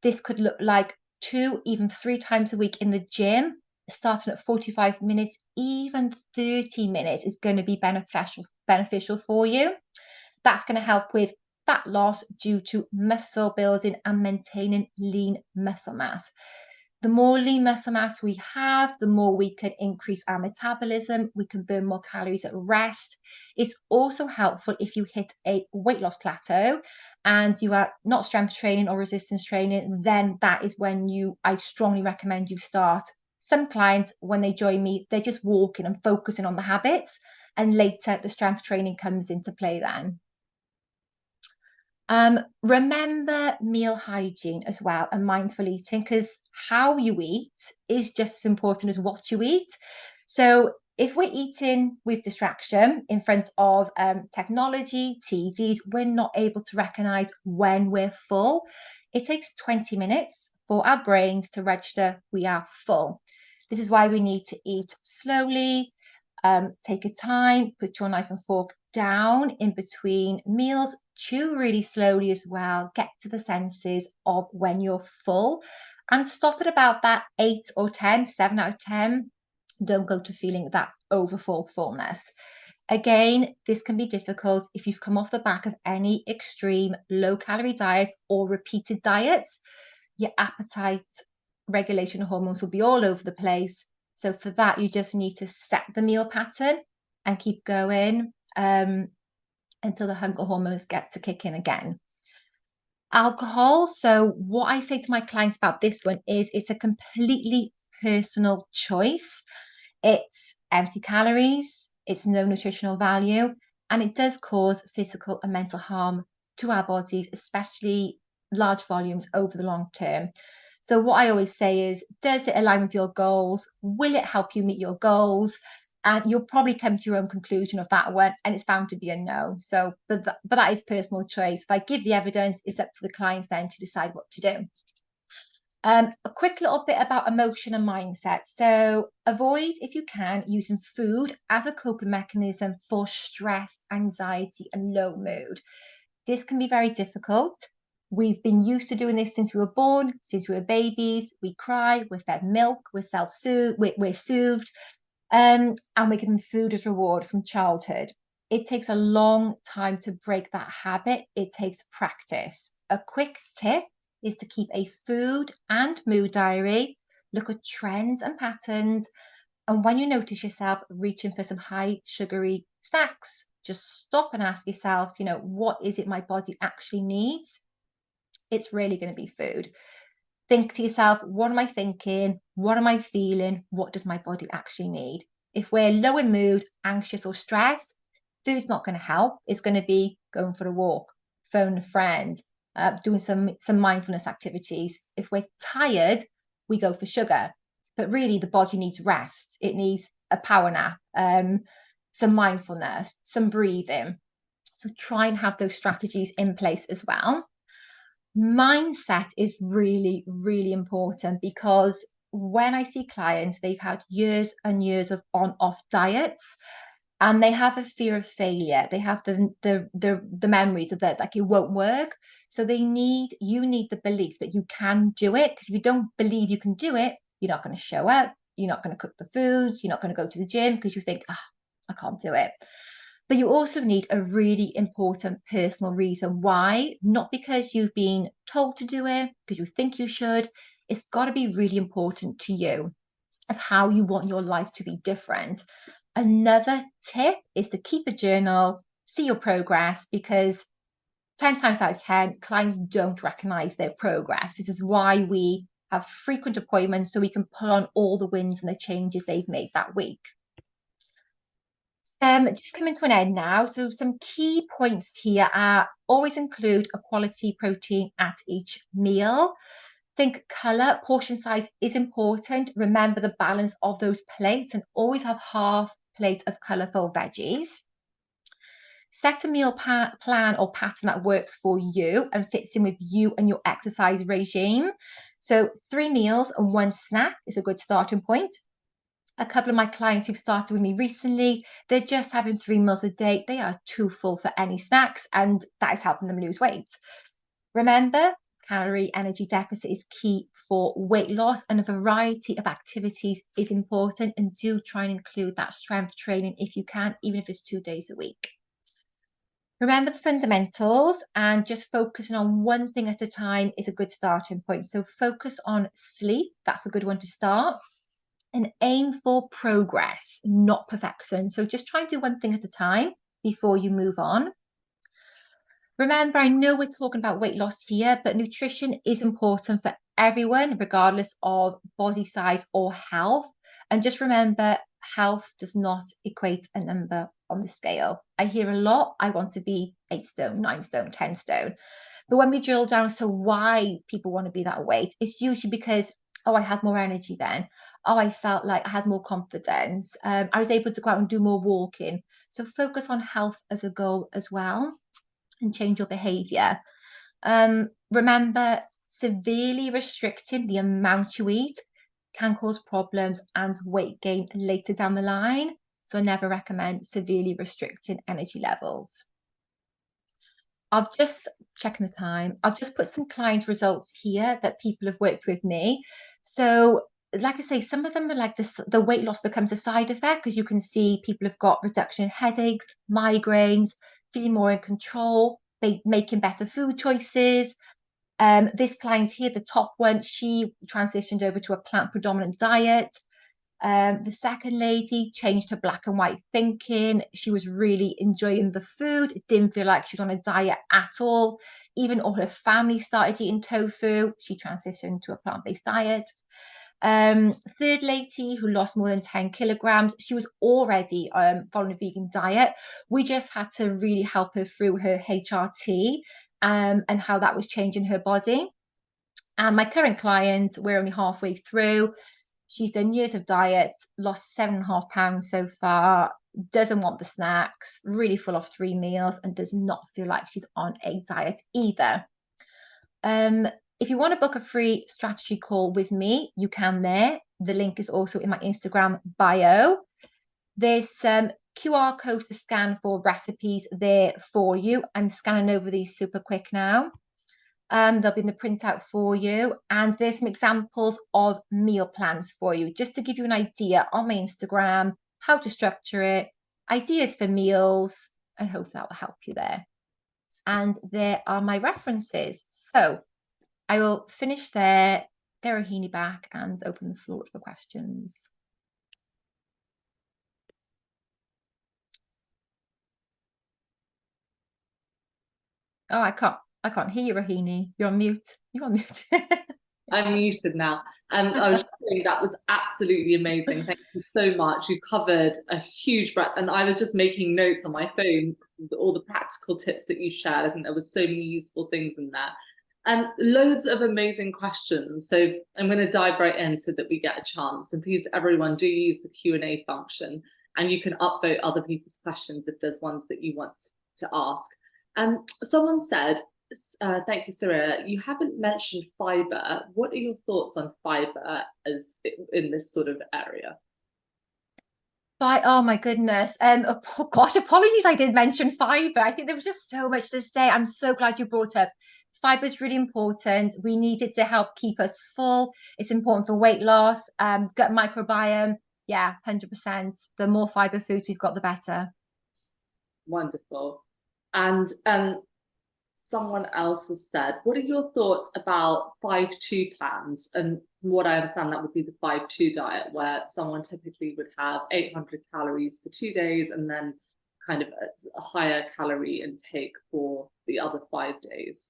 This could look like 2, even 3 times a week in the gym, starting at 45 minutes, even 30 minutes is going to be beneficial for you. That's going to help with fat loss due to muscle building and maintaining lean muscle mass. The more lean muscle mass we have, the more we can increase our metabolism. We can burn more calories at rest. It's also helpful if you hit a weight loss plateau and you are not strength training or resistance training, then that is when I strongly recommend you start. Some clients, when they join me, they're just walking and focusing on the habits, and later the strength training comes into play then. Remember meal hygiene as well and mindful eating, because how you eat is just as important as what you eat. So if we're eating with distraction in front of technology, TVs, we're not able to recognize when we're full. It takes 20 minutes for our brains to register we are full. This is why we need to eat slowly, take your time, put your knife and fork down in between meals, chew really slowly as well, get to the senses of when you're full, and stop at about that 8 or 10, 7 out of 10. Don't go to feeling that overfull fullness. Again, this can be difficult if you've come off the back of any extreme low calorie diets or repeated diets. Your appetite regulation hormones will be all over the place. So for that, you just need to set the meal pattern and keep going until the hunger hormones get to kick in again. Alcohol. So what I say to my clients about this one is it's a completely personal choice. It's empty calories, it's no nutritional value, and it does cause physical and mental harm to our bodies, especially large volumes over the long term. So, what I always say is, does it align with your goals? Will it help you meet your goals? And you'll probably come to your own conclusion of that one, and it's bound to be a no. So, but that is personal choice. If I give the evidence, it's up to the clients then to decide what to do. A quick little bit about emotion and mindset. So, avoid, if you can, using food as a coping mechanism for stress, anxiety, and low mood. This can be very difficult. We've been used to doing this since we were born, since we were babies. We cry, we're fed milk, we're self-soothed, we're soothed, and we're given food as reward from childhood. It takes a long time to break that habit. It takes practice. A quick tip is to keep a food and mood diary, look at trends and patterns, and when you notice yourself reaching for some high sugary snacks, just stop and ask yourself, what is it my body actually needs? It's really going to be food. Think to yourself, what am I thinking? What am I feeling? What does my body actually need? If we're low in mood, anxious, or stressed, food's not going to help. It's going to be going for a walk, phone a friend, doing some mindfulness activities. If we're tired, we go for sugar. But really, the body needs rest. It needs a power nap, some mindfulness, some breathing. So try and have those strategies in place as well. Mindset is really, really important because when I see clients, they've had years and years of on-off diets and they have a fear of failure. They have the memories of that, like it won't work. So you need the belief that you can do it. Because if you don't believe you can do it, you're not going to show up, you're not going to cook the foods, you're not going to go to the gym because you think, I can't do it. But you also need a really important personal reason why, not because you've been told to do it, because you think you should. It's got to be really important to you of how you want your life to be different. Another tip is to keep a journal, see your progress, because 10 times out of 10, clients don't recognize their progress. This is why we have frequent appointments so we can pull on all the wins and the changes they've made that week. Just coming to an end now. So some key points here are always include a quality protein at each meal. Think color, portion size is important. Remember the balance of those plates and always have half plate of colorful veggies. Set a meal plan or pattern that works for you and fits in with you and your exercise regime. So 3 meals and 1 snack is a good starting point. A couple of my clients who've started with me recently, they're just having 3 meals a day. They are too full for any snacks, and that is helping them lose weight. Remember, calorie energy deficit is key for weight loss, and a variety of activities is important. And do try and include that strength training if you can, even if it's 2 days a week. Remember the fundamentals and just focusing on one thing at a time is a good starting point. So focus on sleep. That's a good one to start. And aim for progress, not perfection. So just try and do one thing at a time before you move on. Remember, I know we're talking about weight loss here, but nutrition is important for everyone, regardless of body size or health. And just remember, health does not equate a number on the scale. I hear a lot, I want to be 8 stone, 9 stone, 10 stone. But when we drill down to why people want to be that weight, it's usually because, I had more energy then. I felt like I had more confidence. I was able to go out and do more walking. So focus on health as a goal as well and change your behavior. Remember, severely restricting the amount you eat can cause problems and weight gain later down the line. So I never recommend severely restricting energy levels. I've just checking the time. I've just put some client results here that people have worked with me. So, like I say, some of them are like this, the weight loss becomes a side effect because you can see people have got reduction in headaches, migraines, feeling more in control, making better food choices. This client here, the top one, she transitioned over to a plant predominant diet. The second lady changed her black and white thinking. She was really enjoying the food, didn't feel like she was on a diet at all. Even all her family started eating tofu. She transitioned to a plant-based diet. Third lady who lost more than 10 kilograms, she was already following a vegan diet. We just had to really help her through her HRT and how that was changing her body. And my current client, we're only halfway through. She's done years of diets, lost 7.5 pounds so far, doesn't want the snacks, really full of 3 meals, and does not feel like she's on a diet either. Um, if you want to book a free strategy call with me, you can there. The link is also in my Instagram bio. There's some QR codes to scan for recipes there for you. I'm scanning over these super quick now. They'll be in the printout for you. And there's some examples of meal plans for you, just to give you an idea on my Instagram, how to structure it, ideas for meals, and hope that will help you there. And there are my references. So I will finish there, get Rohini back, and open the floor for questions. Oh, I can't hear you, Rohini. You're on mute. You're on mute. I'm muted now. I was just saying that was absolutely amazing. Thank you so much. You covered a huge breadth, and I was just making notes on my phone, all the practical tips that you shared. I think there was so many useful things in there. And loads of amazing questions. So I'm going to dive right in so that we get a chance. And please, everyone, do use the Q&A function, and you can upvote other people's questions if there's ones that you want to ask. Someone said, thank you, Soraya. You haven't mentioned fiber. What are your thoughts on fiber as in this sort of area? Oh my goodness. Oh gosh, apologies I did mention fiber. I think there was just so much to say. I'm so glad you brought up. Fiber is really important. We need it to help keep us full. It's important for weight loss, gut microbiome. Yeah, 100%. The more fiber foods we've got, the better. Wonderful. And someone else has said, what are your thoughts about 5-2 plans? And from what I understand, that would be the 5-2 diet, where someone typically would have 800 calories for 2 days and then kind of a higher calorie intake for the other 5 days.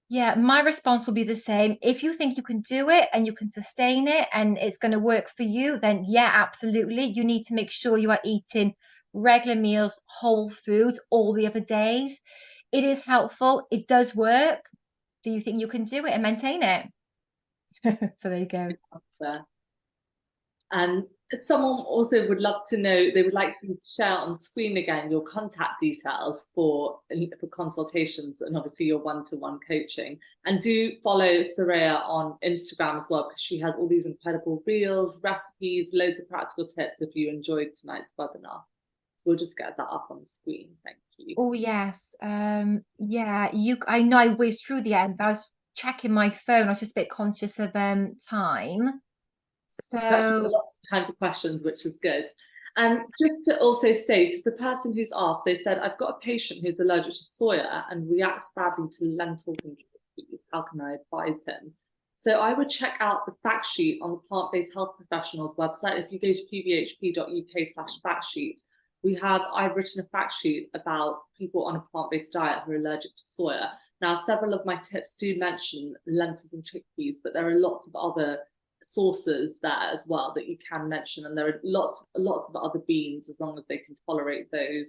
Yeah, my response will be the same. If you think you can do it and you can sustain it and it's going to work for you, then yeah, absolutely. You need to make sure you are eating regular meals, whole foods all the other days. It is helpful. It does work. Do you think you can do it and maintain it? So there you go. And someone also would love to know, they would like you to share on screen again your contact details for consultations and obviously your one-to-one coaching. And do follow Soraya on Instagram as well, because she has all these incredible reels, recipes, loads of practical tips if you enjoyed tonight's webinar. So we'll just get that up on the screen. Thank you. Oh yes. Yeah, I know I whizzed through the end. I was checking my phone. I was just a bit conscious of time. So Lots of time for questions, which is good. And just to also say to the person who's asked, they said, I've got a patient who's allergic to soya and reacts badly to lentils and chickpeas. How can I advise him? So I would check out the fact sheet on the Plant-Based Health Professionals website. If you go to pbhp.uk/fact sheet, I've written a fact sheet about people on a plant-based diet who are allergic to soya. Now, several of my tips do mention lentils and chickpeas, but there are lots of other sources there as well that you can mention, and there are lots of other beans as long as they can tolerate those.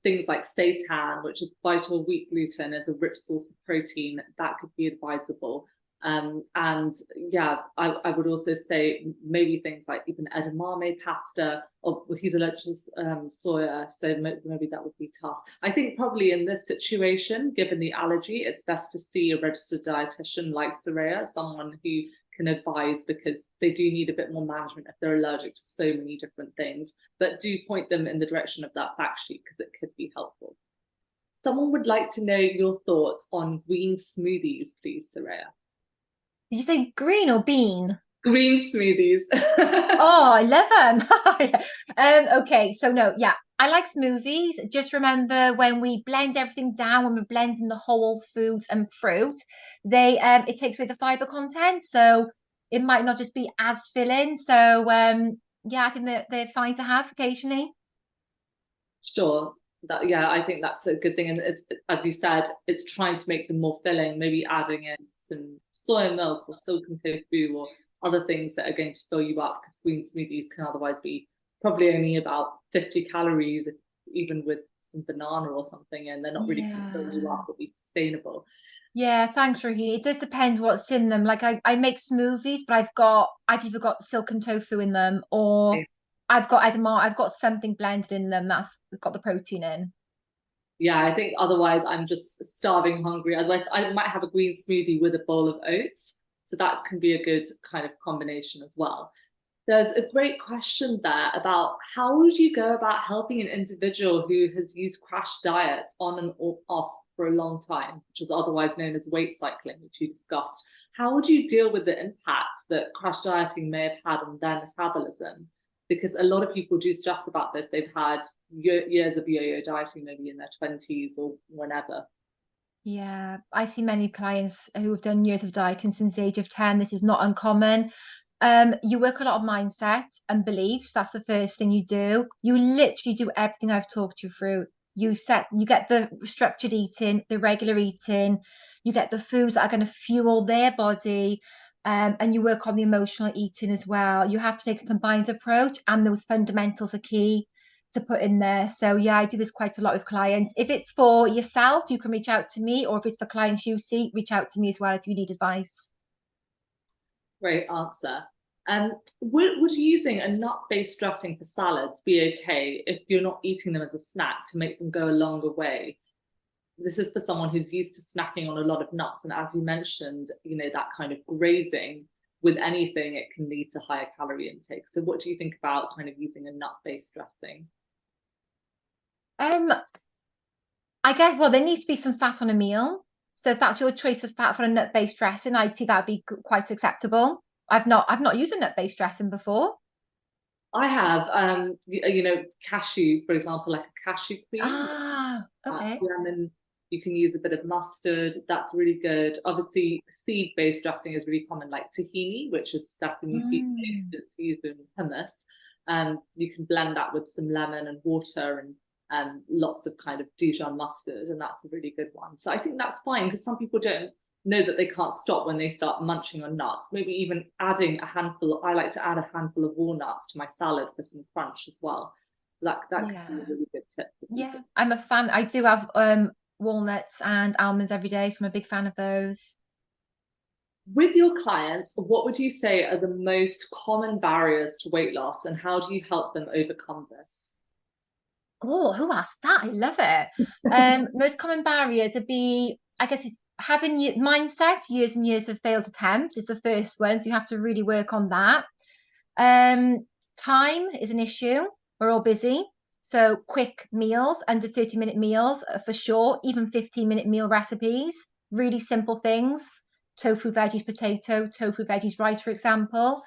Things like seitan, which is vital wheat gluten, is a rich source of protein that could be advisable. And yeah, I would also say maybe things like even edamame pasta, or he's allergic to soya, so maybe that would be tough. I think probably in this situation, given the allergy, it's best to see a registered dietitian like Soraya, someone who can advise, because they do need a bit more management if they're allergic to so many different things. But do point them in the direction of that fact sheet, because it could be helpful. Someone would like to know your thoughts on green smoothies, please, Soraya. did you say green or bean? Green smoothies. Oh, I love them. Okay, so no, yeah, I like smoothies. Just remember when we blend everything down, when we're blending the whole foods and fruit, it takes away the fiber content. So it might not just be as filling. So yeah, I think they're fine to have occasionally. Sure. That, yeah, I think that's a good thing. And it's, as you said, it's trying to make them more filling, maybe adding in some soy milk or silken tofu or other things that are going to fill you up, because green smoothies can otherwise be probably only about 50 calories, even with some banana or something, and they're not really going to fill you Yeah. up or be sustainable. Yeah, thanks, Raheen. It does depend what's in them. Like I make smoothies, but I've either got silken tofu in them or I've got edamame. I've got something blended in them that's got the protein in. Yeah, I think otherwise I'm just starving hungry. Otherwise, I might have a green smoothie with a bowl of oats. So that can be a good kind of combination as well. There's a great question there about how would you go about helping an individual who has used crash diets on and off for a long time, which is otherwise known as weight cycling, which you discussed. How would you deal with the impacts that crash dieting may have had on their metabolism? Because a lot of people do stress about this. They've had years of yo-yo dieting, maybe in their 20s or whenever. Yeah, I see many clients who have done years of dieting since the age of 10. This is not uncommon. You work a lot of mindset and beliefs. That's the first thing you do. You literally do everything I've talked you through. You get the structured eating, the regular eating, you get the foods that are going to fuel their body, and you work on the emotional eating as well. You have to take a combined approach, and those fundamentals are key to put in there. So yeah, I do this quite a lot with clients. If it's for yourself, you can reach out to me, or if it's for clients you see, reach out to me as well if you need advice. Great answer. Would using a nut-based dressing for salads be okay if you're not eating them as a snack to make them go a longer way? This is for someone who's used to snacking on a lot of nuts, and as you mentioned, that kind of grazing with anything, it can lead to higher calorie intake. So, what do you think about kind of using a nut-based dressing? Um, I guess well, there needs to be some fat on a meal. So if that's your choice of fat for a nut-based dressing, I'd see that'd be quite acceptable. I've not used a nut-based dressing before. I have, cashew, for example, like a cashew cream. Ah, That's okay. lemon. You can use a bit of mustard. That's really good. Obviously, seed-based dressing is really common, like tahini, which is sesame seed-based. Mm. It's used in hummus. You can blend that with some lemon and water and lots of kind of Dijon mustard, and that's a really good one. So I think that's fine because some people don't know that they can't stop when they start munching on nuts. Maybe even adding a handful. I like to add a handful of walnuts to my salad for some crunch as well. That could be a Yeah. really good tip for Yeah. people. I'm a fan. I do have walnuts and almonds every day, so I'm a big fan of those. With your clients, what would you say are the most common barriers to weight loss, and how do you help them overcome this? Oh, who asked that? I love it. Most common barriers would be, I guess, it's having your mindset, years and years of failed attempts is the first one. So you have to really work on that. Um, Time is an issue. We're all busy. So quick meals, under 30-minute meals for sure, even 15-minute meal recipes, really simple things. Tofu, veggies, potato, tofu, veggies, rice, for example.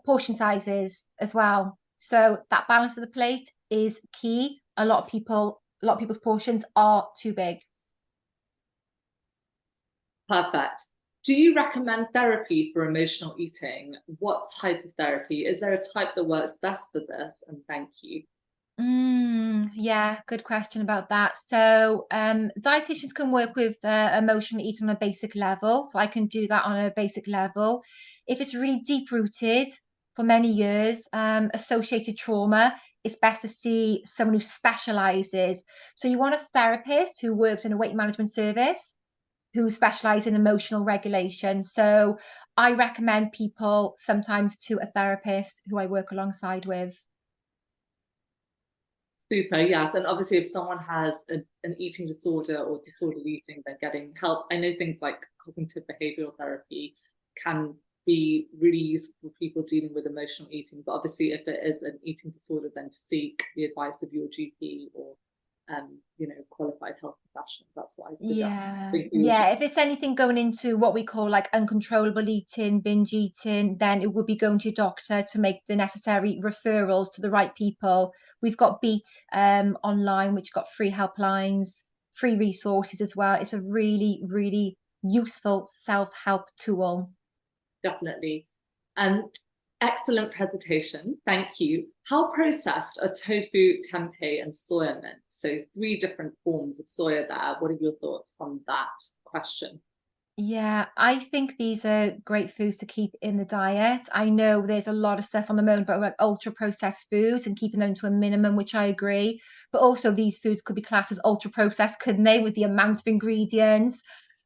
Portion sizes as well. So that balance of the plate is key. A lot of people's portions are too big. Perfect. Do you recommend therapy for emotional eating? What type of therapy? Is there a type that works best for this? And thank you. Yeah, good question about that. So, dietitians can work with emotional eating on a basic level. So I can do that on a basic level. If it's really deep rooted for many years, associated trauma, it's best to see someone who specializes. So you want a therapist who works in a weight management service, who specialize in emotional regulation. So I recommend people sometimes to a therapist who I work alongside with. Super, yes. And obviously, if someone has an eating disorder or disordered eating, they're getting help. I know things like cognitive behavioral therapy can be really useful for people dealing with emotional eating. But obviously, if it is an eating disorder, then to seek the advice of your GP or, qualified health professional. That's what I'd suggest. Yeah, Thank you. yeah. If it's anything going into what we call like uncontrollable eating, binge eating, then it would be going to your doctor to make the necessary referrals to the right people. We've got Beat online, which got free helplines, free resources as well. It's a really, really useful self-help tool. definitely. Um, Excellent presentation. Thank you. How processed are tofu, tempeh, and soya mint? So 3 different forms of soya there. What are your thoughts on that question? Yeah, I think these are great foods to keep in the diet. I know there's a lot of stuff on the moment about like ultra processed foods and keeping them to a minimum, which I agree. But also these foods could be classed as ultra processed, couldn't they, with the amount of ingredients?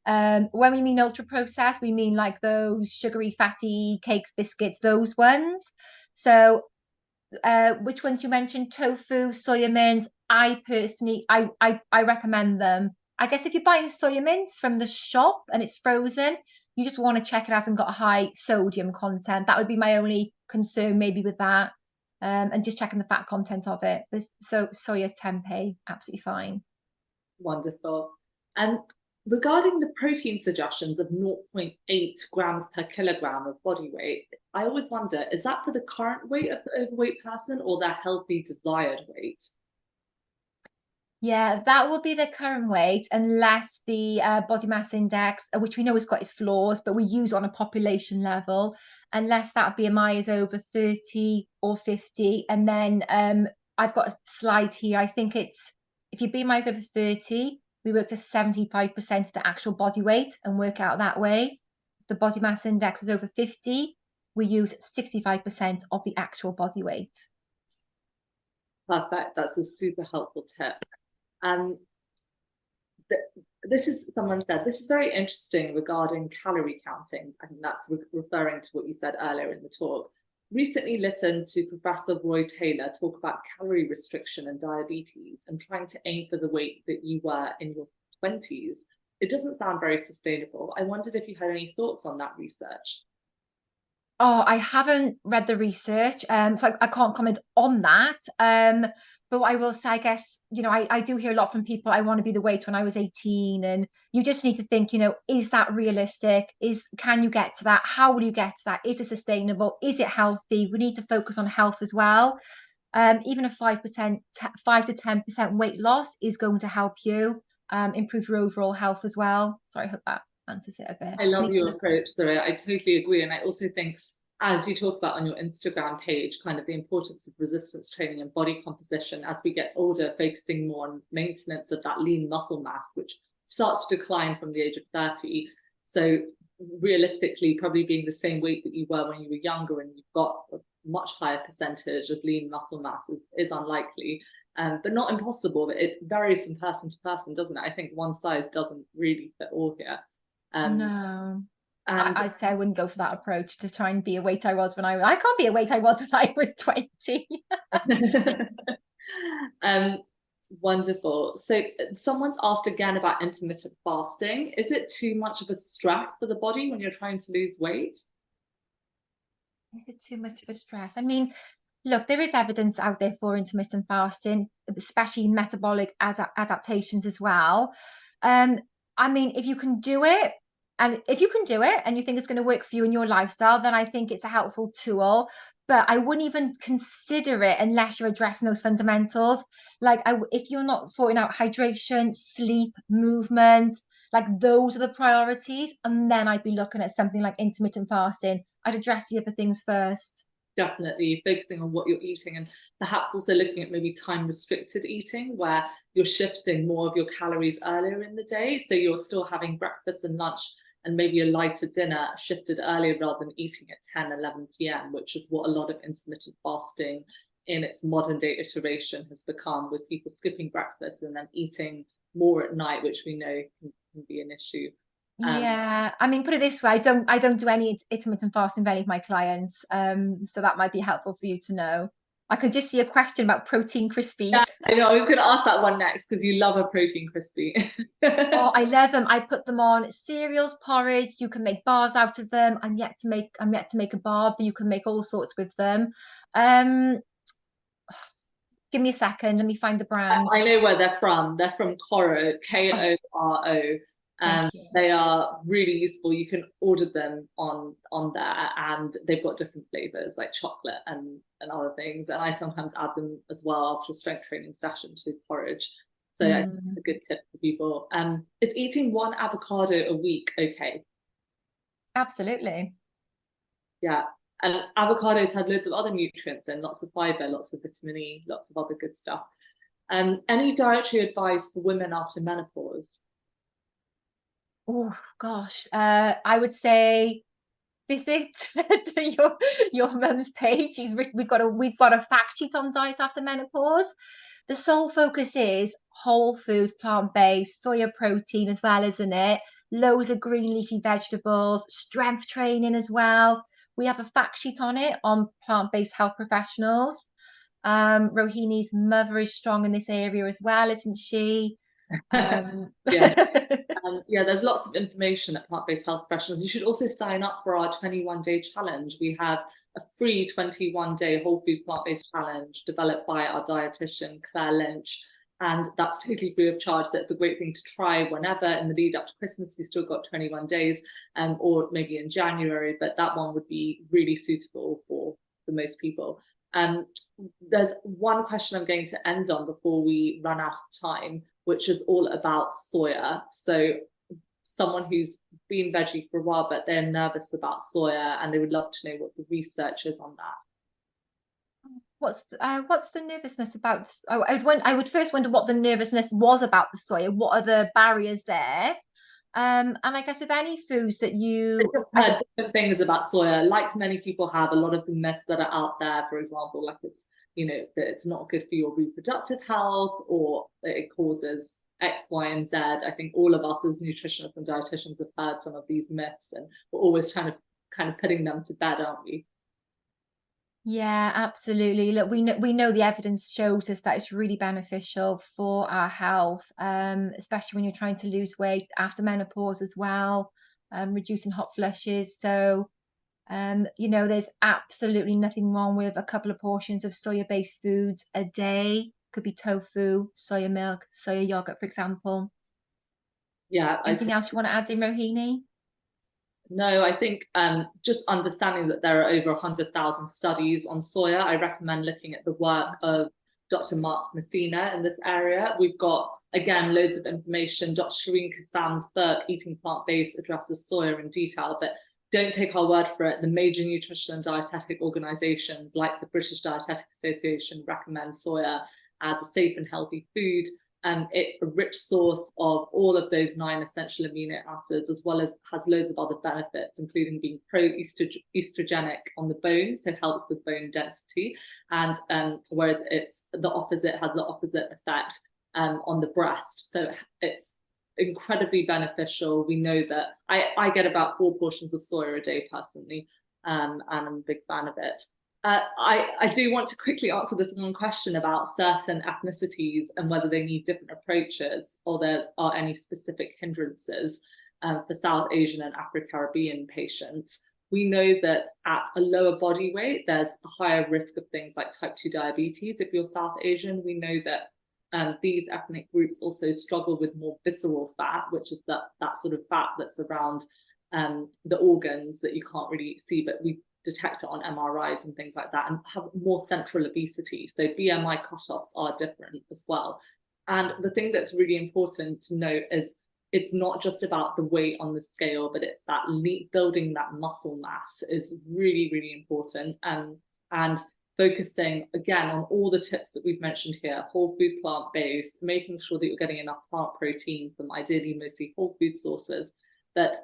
When we mean ultra processed, we mean like those sugary, fatty cakes, biscuits, those ones. So which ones you mentioned? Tofu, soya mince. I personally, I recommend them. I guess if you're buying soya mince from the shop and it's frozen, you just want to check it hasn't got a high sodium content. That would be my only concern, maybe with that. And just checking the fat content of it. So soya tempeh, absolutely fine. Wonderful. And regarding the protein suggestions of zero 0.8 grams per kilogram of body weight, I always wonder, is that for the current weight of the overweight person or their healthy desired weight? Yeah, that will be the current weight, unless the body mass index, which we know has got its flaws, but we use on a population level, unless that BMI is over 30 or 50. And then I've got a slide here. I think it's if your BMI is over 30, we work to 75% of the actual body weight and work out that way. If the body mass index is over 50, we use 65% of the actual body weight. Perfect. That's a super helpful tip. And this is, someone said, this is very interesting regarding calorie counting. I think that's referring to what you said earlier in the talk. Recently listened to Professor Roy Taylor talk about calorie restriction and diabetes and trying to aim for the weight that you were in your 20s. It doesn't sound very sustainable. I wondered if you had any thoughts on that research. Oh, I haven't read the research, so I can't comment on that. But what I will say, I guess, I do hear a lot from people, I want to be the weight when I was 18. And you just need to think, is that realistic? Can you get to that? How will you get to that? Is it sustainable? Is it healthy? We need to focus on health as well. Even a 5%, 5 to 10% weight loss is going to help you improve your overall health as well. Sorry, I hope that answers it a bit. I I love need to your look. approach, Soraya. I totally agree. And I also think, as you talk about on your Instagram page, kind of the importance of resistance training and body composition as we get older, focusing more on maintenance of that lean muscle mass, which starts to decline from the age of 30. So realistically, probably being the same weight that you were when you were younger and you've got a much higher percentage of lean muscle mass is unlikely. But not impossible. It varies from person to person, doesn't it? I think one size doesn't really fit all here. Um, No. and I'd say I wouldn't go for that approach to try and be a weight I was when I can't be a weight I was when I was 20. um, wonderful. So someone's asked again about intermittent fasting. Is it too much of a stress for the body when you're trying to lose weight? Is it too much of a stress? I mean, look, there is evidence out there for intermittent fasting, especially metabolic adaptations as well. Um, I mean, if you can do it, and if you can do it and you think it's going to work for you and your lifestyle, then I think it's a helpful tool. But I wouldn't even consider it unless you're addressing those fundamentals. Like, if you're not sorting out hydration, sleep, movement, like those are the priorities, and then I'd be looking at something like intermittent fasting. I'd address the other things first. Definitely focusing on what you're eating and perhaps also looking at maybe time restricted eating where you're shifting more of your calories earlier in the day. So you're still having breakfast and lunch and maybe a lighter dinner shifted earlier rather than eating at 10, 11 p.m., which is what a lot of intermittent fasting in its modern day iteration has become, with people skipping breakfast and then eating more at night, which we know can be an issue. Yeah, I mean, put it this way, I don't do any intermittent fasting for any of my clients. So that might be helpful for you to know. I could just see a question about protein Yeah, crispies. I know. I was going to ask that one next because you love a protein crispy. Oh, I love them. I put them on cereals, porridge. You can make bars out of them. I'm yet to make a bar, but you can make all sorts with them. Um, Give me a second. Let me find the brand. I know where they're from. They're from Koro, Oh, Koro. thank you. They are really useful. You can order them on there, and they've got different flavors like chocolate and other things. And I sometimes add them as well after a strength training session to porridge. So I think it's a Mm. good tip for people. Is eating one avocado a week okay? Absolutely. Yeah. And avocados have loads of other nutrients and lots of fiber, lots of vitamin E, lots of other good stuff. Any dietary advice for women after menopause? Oh gosh, I would say visit to your mum's page. We've got a fact sheet on diet after menopause. The sole focus is whole foods, plant-based, soya protein as well, isn't it? Loads of green leafy vegetables, strength training as well. We have a fact sheet on it on plant-based health professionals. Rohini's mother is strong in this area as well, isn't she? Um, Yeah. Yeah, there's lots of information at Plant-Based Health Professionals. You should also sign up for our 21-day challenge. We have a free 21-day whole food plant-based challenge developed by our dietitian, Claire Lynch. And that's totally free of charge. So it's a great thing to try whenever in the lead up to Christmas. We've still got 21 days, or maybe in January, but that one would be really suitable for most people. There's one question I'm going to end on before we run out of time, which is all about soya. So someone who's been veggie for a while, but they're nervous about soya and they would love to know what the research is on that. What's the nervousness about this? I would first wonder what the nervousness was about the soya. What are the barriers there? And I guess with any foods that I you, just I heard don't, different things about soya, like many people have. A lot of the myths that are out there, for example, like it's, you know, that it's not good for your reproductive health or that it causes X, Y, and Z. I think all of us as nutritionists and dietitians have heard some of these myths, and we're always trying to kind of putting them to bed, aren't we? yeah, absolutely. Look, we know the evidence shows us that it's really beneficial for our health, especially when you're trying to lose weight after menopause as well, reducing hot flushes. So, there's absolutely nothing wrong with a couple of portions of soya-based foods a day. Could be tofu, soya milk, soya yogurt, for example. Yeah, Anything else you want to add in, Rohini? no, I think just understanding that there are over 100,000 studies on soya, I recommend looking at the work of Dr. Mark Messina in this area. We've got, again, loads of information. Dr. Shireen Kassam's book, Eating Plant-Based, addresses soya in detail, but don't take our word for it. The major nutrition and dietetic organizations like the British Dietetic Association recommend soya as a safe and healthy food. It's a rich source of all of those 9 essential amino acids, as well as has loads of other benefits, including being pro-estrogenic on the bone, so helps with bone density. And whereas it's the opposite, has the opposite effect on the breast. So it's incredibly beneficial. We know that I get about 4 portions of soya a day personally, and I'm a big fan of it. I do want to quickly answer this one question about certain ethnicities and whether they need different approaches or there are any specific hindrances for South Asian and Afro-Caribbean patients. We know that at a lower body weight, there's a higher risk of things like type 2 diabetes. If you're South Asian, we know that these ethnic groups also struggle with more visceral fat, which is that sort of fat that's around the organs that you can't really see, but we detect it on MRIs and things like that, and have more central obesity. So BMI cutoffs are different as well. And the thing that's really important to note is it's not just about the weight on the scale, but it's that building that muscle mass is really, really important. And focusing again on all the tips that we've mentioned here, whole food, plant-based, making sure that you're getting enough plant protein from ideally mostly whole food sources, that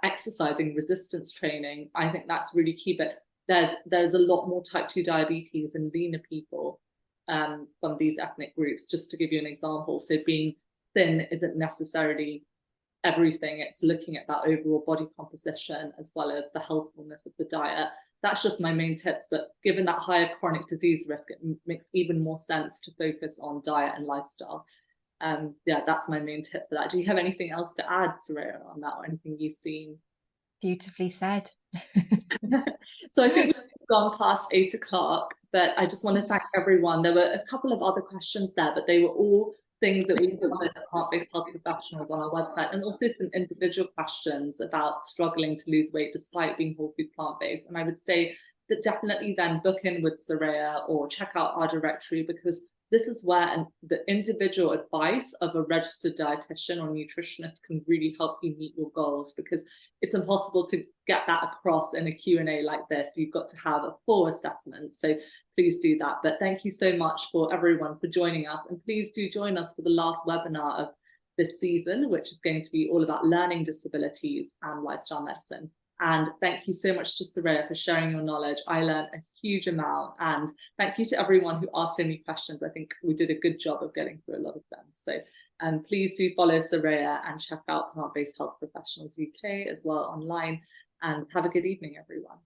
exercising, resistance training, I think that's really key. But there's a lot more type 2 diabetes in leaner people from these ethnic groups, just to give you an example. So being thin isn't necessarily everything. It's looking at that overall body composition as well as the healthfulness of the diet. That's just my main tips, but given that higher chronic disease risk, it makes even more sense to focus on diet and lifestyle. That's my main tip for that. Do you have anything else to add, Soraya, on that, or anything you've seen? Beautifully said. So I think we've gone past 8 o'clock, but I just want to thank everyone. There were a couple of other questions there, but they were all things that we covered at Plant-Based Health Professionals on our website, and also some individual questions about struggling to lose weight despite being whole food plant-based. And I would say that definitely then book in with Soraya or check out our directory, because this is where the individual advice of a registered dietitian or nutritionist can really help you meet your goals, because it's impossible to get that across in a Q&A like this. You've got to have a full assessment. So please do that. But thank you so much for everyone for joining us. And please do join us for the last webinar of this season, which is going to be all about learning disabilities and lifestyle medicine. And thank you so much to Soraya for sharing your knowledge. I learned a huge amount, and thank you to everyone who asked so many questions. I think we did a good job of getting through a lot of them. So please do follow Soraya and check out Plant-Based Health Professionals UK as well online, and have a good evening, everyone.